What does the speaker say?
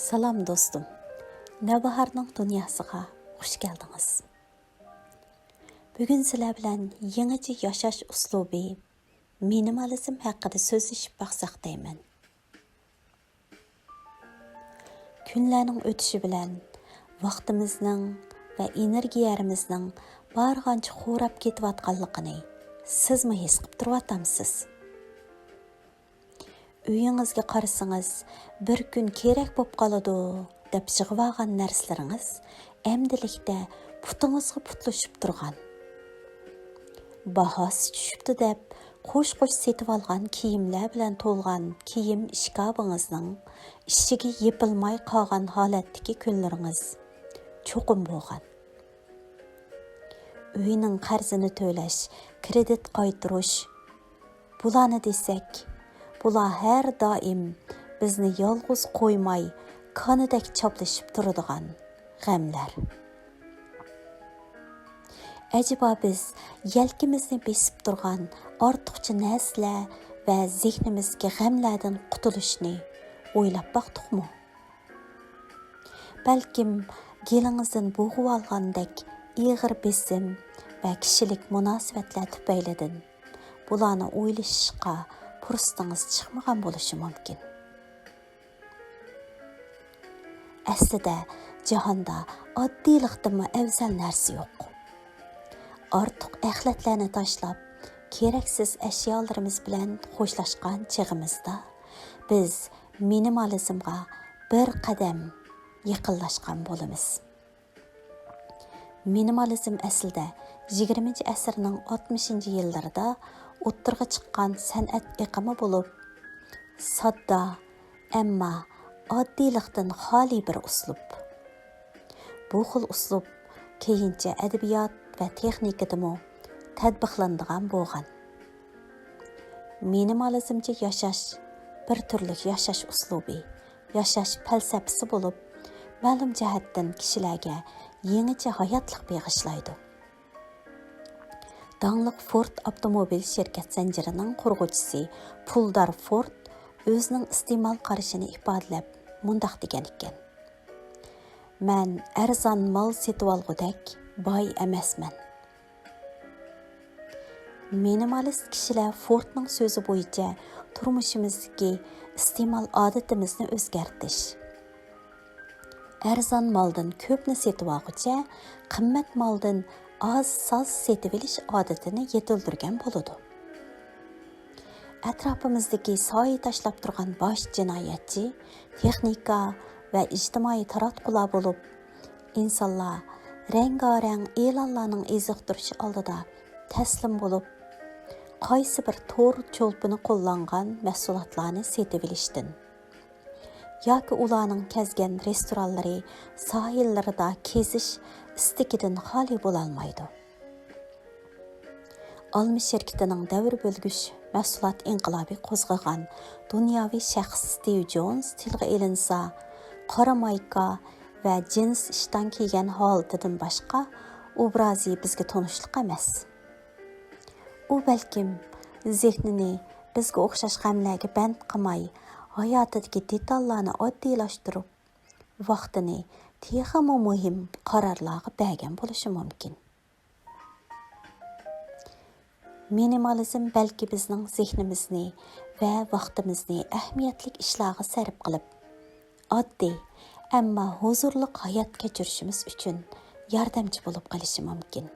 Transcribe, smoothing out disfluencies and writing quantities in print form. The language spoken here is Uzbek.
Salam dostum. Navbaharning dunyosiga xush keldingiz. Bugun sizlar bilan yangicha yashash uslubi, minimalizm haqida so'zlashib baqsaq deyman. Kunlarning o'tishi bilan vaqtimizning va energiyamizning bargancha xo'rab ketayotganligini sizmi his qilib turyotamsiz? Uyingizga qarasangiz, bir kun kerak bo'lib qoladi deb yig'ib narsalaringiz emdilikda putingizga putlashib turgan. Bahasi tushibdi deb qo'sh-qo'sh setib olgan kiyimlar bilan to'lgan kiyim ishkabingizning ichiga yepilmay qolgan holatdagi kunlaringiz cho'qim bo'lgan. Uyning qarzini to'lash, kredit qaytarish, bularni desak, bular har doim bizni yolg'iz qo'ymay, qonidek choplashib turadigan g'amlar. Acaba biz yelkimizni besib turgan ortiqcha narsalar va zehnimizga g'amlardan qutulishni o'ylab baqdiqmi? Balkim gelingizdan bo'g'ib olgandek ig'ir besim va kishilik munosabatlar tufaylidan bularni o'ylashga fursatingiz chiqmagan bo'lishi mumkin. Aslida jahonda oddiylikdan afzal narsa yo'q. Ortiq axlatlarni tashlab, keraksiz ashyolarimiz bilan xo'shlashgan chig'imizda biz minimalizmga bir qadam yaqinlashgan bo'lamiz. Minimalizm aslida 20-asrning 60-yillarida o'ttirg'a chiqqan san'at iqimi bo'lib, sodda, ammo oddiylikdan xoli bir uslub. Bu xil uslub keyincha adabiyot va texnikadami tatbiqlanadigan bo'lgan. Minimalizmcha yashash bir turli yashash uslubi, yashash falsafasi bo'lib, ma'lum jihatdan kishilarga yangicha hayotlik bag'ishlaydi. Dangliq Ford avtomobil shirkat zanjirining qurg'uvchisi Puldar Ford o'zining iste'mol qarashini ifodalab mundaq degan ekan: "Men arzon mol setib olgudek boy emasman." Minimalist kishilar Fordning so'zi bo'yicha turmushimizdagi iste'mol odatimizni o'zgartish, arzon moldan ko'pni setib olguncha qimmat moldan oz-soz setib olish odatini yetildirgan bo'ladi. Atrofimizdagi soy tashlab turgan bosh jinoyatchi texnika va ijtimoiy taratqular bo'lib, insonlar rangarang e'lonlarning eziqtirishi oldida taslim bo'lib, qaysi bir to'r cho'lpini qo'llangan mahsulotlarni setib olishdan yoki ularning kezgan restoranlari sohillarida kezish istikidan xoli bo'lolmaydi. Olma shirkatining davr bo'lgich mahsulot inqilobi qo'zg'agan dunyoviy shaxs Steve Jobs tilga ilinsa, qora mayka va jins ishdan kiygan holatidan boshqa obrazi bizga tanishliq emas. U balkim zehnini bizga o'xshash g'amlarga band qilmay, hayotidagi detallarni oddiylashtirib, vaqtini texmo muhim qarorlarga bergan bo'lishi mumkin. Minimalizm balki bizning zehnimizni va vaqtimizni ahamiyatli ishlarga sarf qilib, oddiy, ammo huzurli hayot kechirishimiz uchun yordamchi bo'lib qolishi mumkin.